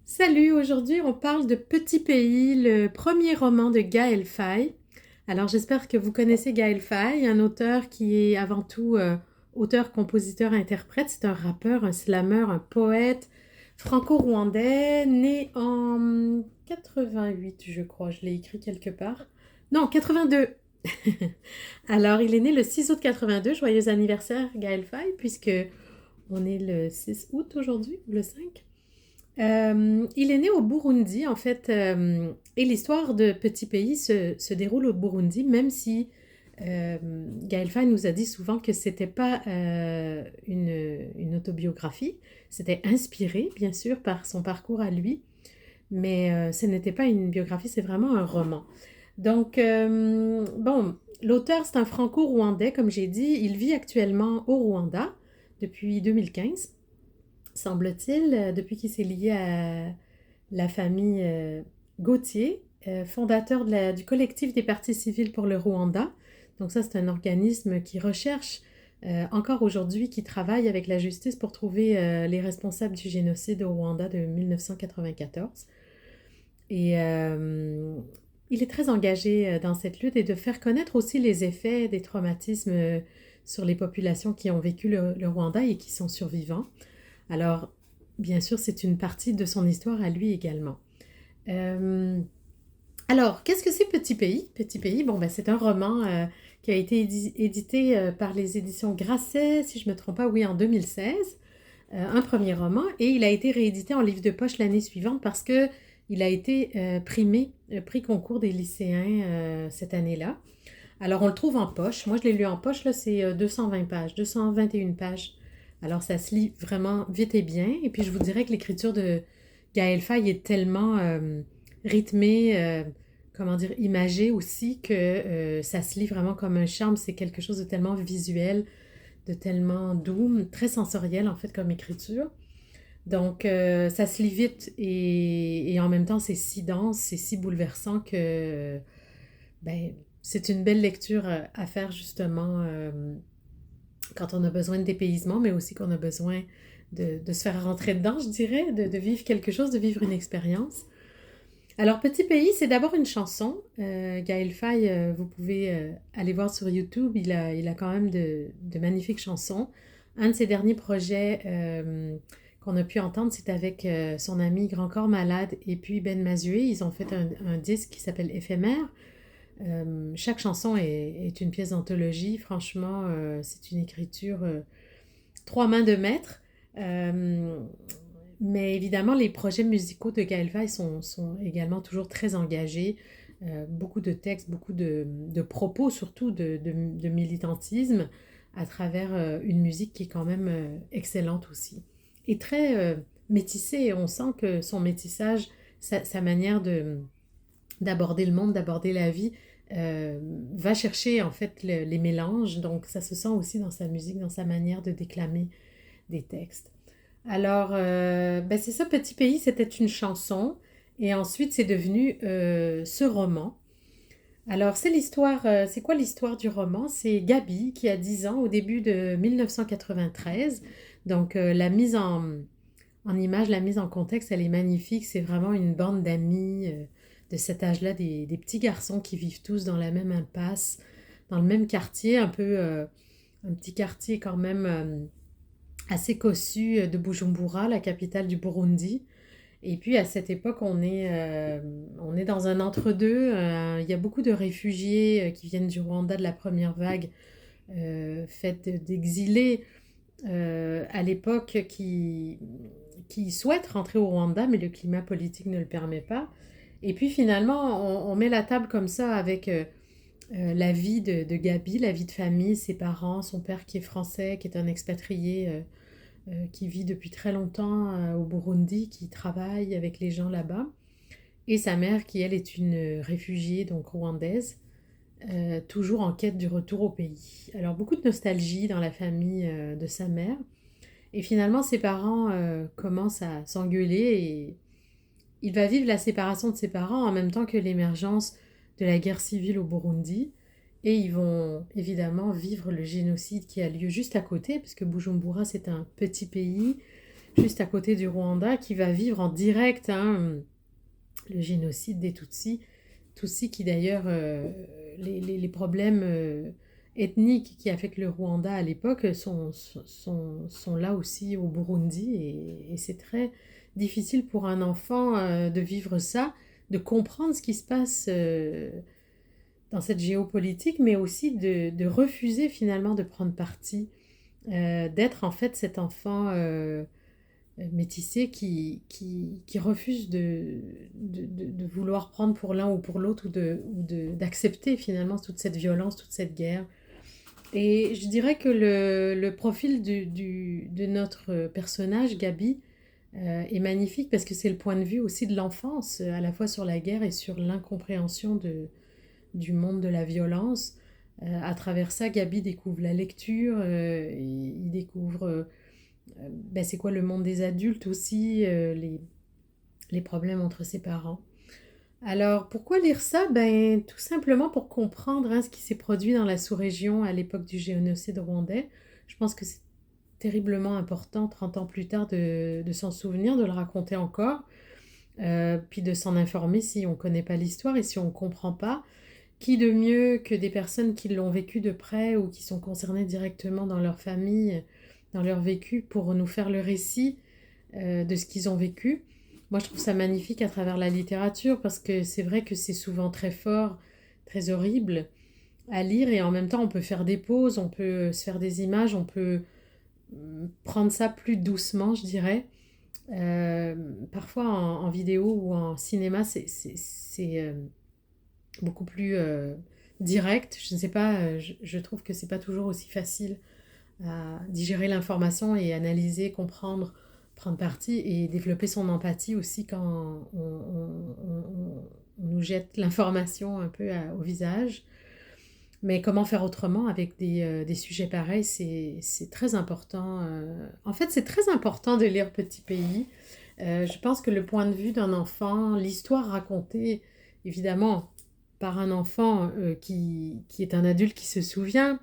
Salut, aujourd'hui on parle de Petit Pays, le premier roman de Gaël Faye. Alors j'espère que vous connaissez Gaël Faye, un auteur qui est avant tout auteur, compositeur, interprète. C'est un rappeur, un slammer, un poète franco-rwandais, né en 88 je crois, je l'ai écrit quelque part. Non, 82. Alors il est né le 6 août 82, joyeux anniversaire Gaël Faye, puisque on est le 6 août aujourd'hui, ou le 5. Il est né au Burundi, en fait, et l'histoire de Petit Pays se déroule au Burundi, même si Gaël Faye nous a dit souvent que c'était pas une autobiographie, c'était inspiré, bien sûr, par son parcours à lui, mais ce n'était pas une biographie, c'est vraiment un roman. Donc, bon, l'auteur, c'est un franco-rwandais, comme j'ai dit, il vit actuellement au Rwanda depuis 2015 semble-t-il, depuis qu'il s'est lié à la famille Gauthier, fondateur du collectif des partis civils pour le Rwanda. Donc ça, c'est un organisme qui recherche encore aujourd'hui, qui travaille avec la justice pour trouver les responsables du génocide au Rwanda de 1994. Et il est très engagé dans cette lutte et de faire connaître aussi les effets des traumatismes sur les populations qui ont vécu le Rwanda et qui sont survivants. Alors, bien sûr, c'est une partie de son histoire à lui également. Euh, alors, qu'est-ce que c'est Petit Pays? Petit Pays, bon, ben, c'est un roman qui a été édité par les éditions Grasset, si je ne me trompe pas, oui, en 2016. Un premier roman, et il a été réédité en livre de poche l'année suivante parce que il a été primé, prix concours des lycéens cette année-là. Alors, on le trouve en poche. Moi, je l'ai lu en poche, là, c'est 220 pages, 221 pages. Alors, ça se lit vraiment vite et bien. Et puis, je vous dirais que l'écriture de Gaël Faye est tellement rythmée, comment dire, imagée aussi, que ça se lit vraiment comme un charme. C'est quelque chose de tellement visuel, de tellement doux, très sensoriel, en fait, comme écriture. Donc, ça se lit vite et en même temps, c'est si dense, c'est si bouleversant que ben, c'est une belle lecture à faire justement quand on a besoin de dépaysement, mais aussi qu'on a besoin de se faire rentrer dedans, je dirais, de vivre quelque chose, de vivre une expérience. Alors, Petit Pays, c'est d'abord une chanson. Gaël Faye, vous pouvez aller voir sur YouTube, il a quand même de magnifiques chansons. Un de ses derniers projets qu'on a pu entendre, c'est avec son ami Grand Corps Malade et puis Ben Mazué. Ils ont fait un disque qui s'appelle Éphémère. Chaque chanson est une pièce d'anthologie. Franchement, c'est une écriture trois mains de maître. Euh, mais évidemment, les projets musicaux de Gaël Faye sont également toujours très engagés. Beaucoup de textes, beaucoup de propos, surtout de militantisme, à travers une musique qui est quand même excellente aussi. Et très métissée. On sent que son métissage, sa manière d'aborder le monde, d'aborder la vie, euh, va chercher en fait les mélanges. Donc ça se sent aussi dans sa musique, dans sa manière de déclamer des textes. Alors, ben c'est ça, Petit Pays, c'était une chanson. Et ensuite, c'est devenu ce roman. Alors, c'est quoi l'histoire du roman? C'est Gabi qui a 10 ans au début de 1993. Donc, la mise en image, la mise en contexte, elle est magnifique. C'est vraiment une bande d'amis de cet âge-là, des petits garçons qui vivent tous dans la même impasse, dans le même quartier, un petit quartier quand même assez cossu de Bujumbura, la capitale du Burundi. Et puis à cette époque, on est dans un entre-deux. Il y a beaucoup de réfugiés qui viennent du Rwanda de la première vague, faite d'exilés à l'époque qui souhaitent rentrer au Rwanda, mais le climat politique ne le permet pas. Et puis finalement, on met la table comme ça avec la vie de Gabi, la vie de famille, ses parents, son père qui est français, qui est un expatrié qui vit depuis très longtemps au Burundi, qui travaille avec les gens là-bas, et sa mère qui, elle, est une réfugiée, donc rwandaise, toujours en quête du retour au pays. Alors beaucoup de nostalgie dans la famille de sa mère, et finalement ses parents commencent à s'engueuler et il va vivre la séparation de ses parents en même temps que l'émergence de la guerre civile au Burundi. Et ils vont évidemment vivre le génocide qui a lieu juste à côté, puisque Bujumbura, c'est un petit pays juste à côté du Rwanda, qui va vivre en direct le génocide des Tutsis. Tutsis qui d'ailleurs, les problèmes ethniques qui affectent le Rwanda à l'époque sont là aussi au Burundi et c'est très difficile pour un enfant de vivre ça, de comprendre ce qui se passe dans cette géopolitique, mais aussi de refuser finalement de prendre parti, d'être en fait cet enfant métissé qui refuse de vouloir prendre pour l'un ou pour l'autre d'accepter finalement toute cette violence, toute cette guerre. Et je dirais que le profil de notre personnage, Gabi, est magnifique parce que c'est le point de vue aussi de l'enfance, à la fois sur la guerre et sur l'incompréhension du monde de la violence. À travers ça, Gabi découvre la lecture, il découvre c'est quoi le monde des adultes aussi, les problèmes entre ses parents. Alors, pourquoi lire ça? Tout simplement pour comprendre ce qui s'est produit dans la sous-région à l'époque du génocide rwandais. Je pense que c'est terriblement important, 30 ans plus tard, de s'en souvenir, de le raconter encore, puis de s'en informer si on ne connaît pas l'histoire et si on ne comprend pas. Qui de mieux que des personnes qui l'ont vécu de près ou qui sont concernées directement dans leur famille, dans leur vécu, pour nous faire le récit de ce qu'ils ont vécu. Moi, je trouve ça magnifique à travers la littérature parce que c'est vrai que c'est souvent très fort, très horrible à lire et en même temps, on peut faire des pauses, on peut se faire des images, on peut prendre ça plus doucement, je dirais. Parfois, en vidéo ou en cinéma, c'est beaucoup plus direct. Je ne sais pas, je trouve que c'est pas toujours aussi facile à digérer l'information et analyser, comprendre, prendre parti et développer son empathie aussi quand on nous jette l'information un peu au visage. Mais comment faire autrement avec des sujets pareils, c'est très important. En fait, c'est très important de lire Petit Pays. Je pense que le point de vue d'un enfant, l'histoire racontée, évidemment, par un enfant qui est un adulte qui se souvient,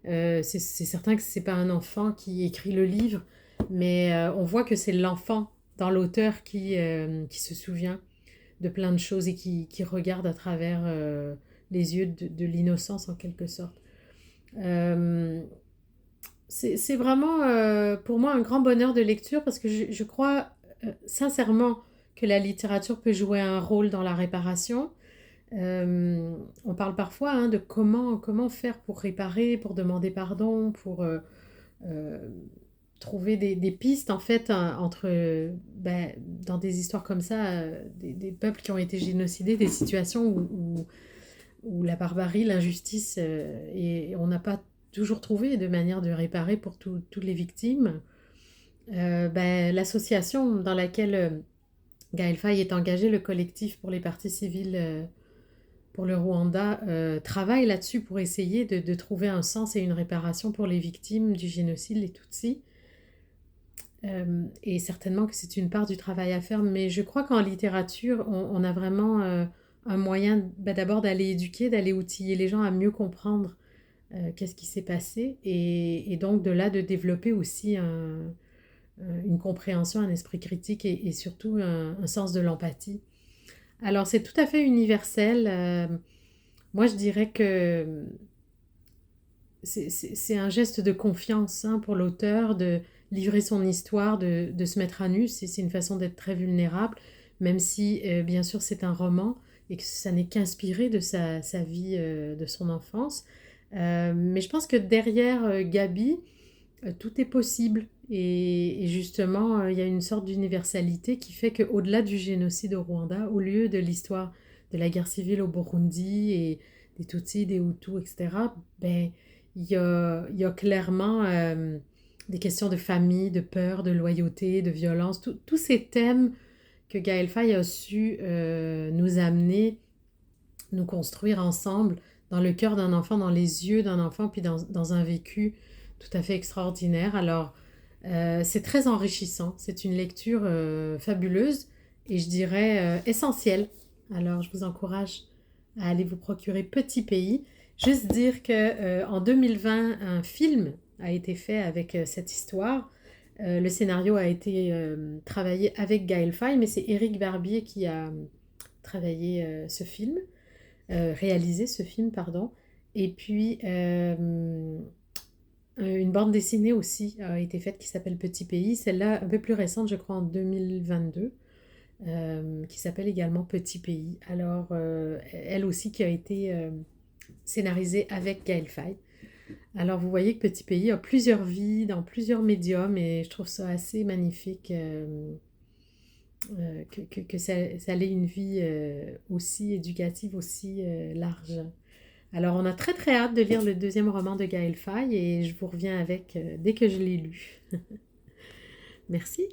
c'est certain que ce n'est pas un enfant qui écrit le livre, mais on voit que c'est l'enfant dans l'auteur qui se souvient de plein de choses et qui regarde à travers les yeux de l'innocence en quelque sorte. C'est vraiment pour moi un grand bonheur de lecture parce que je crois sincèrement que la littérature peut jouer un rôle dans la réparation. On parle parfois de comment faire pour réparer, pour demander pardon, pour trouver des pistes en fait entre dans des histoires comme ça, des peuples qui ont été génocidés, des situations où la barbarie, l'injustice, et on n'a pas toujours trouvé de manière de réparer pour toutes les victimes. L'association dans laquelle Gaël Faye est engagé, le collectif pour les parties civiles pour le Rwanda, travaille là-dessus pour essayer de trouver un sens et une réparation pour les victimes du génocide, les Tutsis. Et certainement que c'est une part du travail à faire, mais je crois qu'en littérature, on a vraiment un moyen d'abord d'aller éduquer, d'aller outiller les gens à mieux comprendre qu'est-ce qui s'est passé, et donc de là de développer aussi une compréhension, un esprit critique et surtout un sens de l'empathie. Alors c'est tout à fait universel. Moi je dirais que c'est un geste de confiance pour l'auteur de livrer son histoire, de se mettre à nu. C'est une façon d'être très vulnérable, même si bien sûr c'est un roman et que ça n'est qu'inspiré de sa vie, de son enfance. Mais je pense que derrière Gabi, tout est possible. Et justement, il y a une sorte d'universalité qui fait qu'au-delà du génocide au Rwanda, au lieu de l'histoire de la guerre civile au Burundi et des Tutsis, des Hutus, etc., il y a clairement des questions de famille, de peur, de loyauté, de violence, tous ces thèmes que Gaël Faye a su nous amener, nous construire ensemble dans le cœur d'un enfant, dans les yeux d'un enfant, puis dans un vécu tout à fait extraordinaire. Alors, c'est très enrichissant, c'est une lecture fabuleuse et je dirais essentielle. Alors, je vous encourage à aller vous procurer Petit Pays. Juste dire qu'en 2020, un film a été fait avec cette histoire Le scénario a été travaillé avec Gaël Faye, mais c'est Éric Barbier qui a travaillé ce film, réalisé ce film, pardon. Et puis, une bande dessinée aussi a été faite qui s'appelle Petit Pays, celle-là un peu plus récente, je crois en 2022, qui s'appelle également Petit Pays. Alors, elle aussi qui a été scénarisée avec Gaël Faye. Alors, vous voyez que Petit Pays a plusieurs vies dans plusieurs médiums et je trouve ça assez magnifique que ça ait une vie aussi éducative, aussi large. Alors, on a très très hâte de lire le deuxième roman de Gaël Faye et je vous reviens avec dès que je l'ai lu. Merci.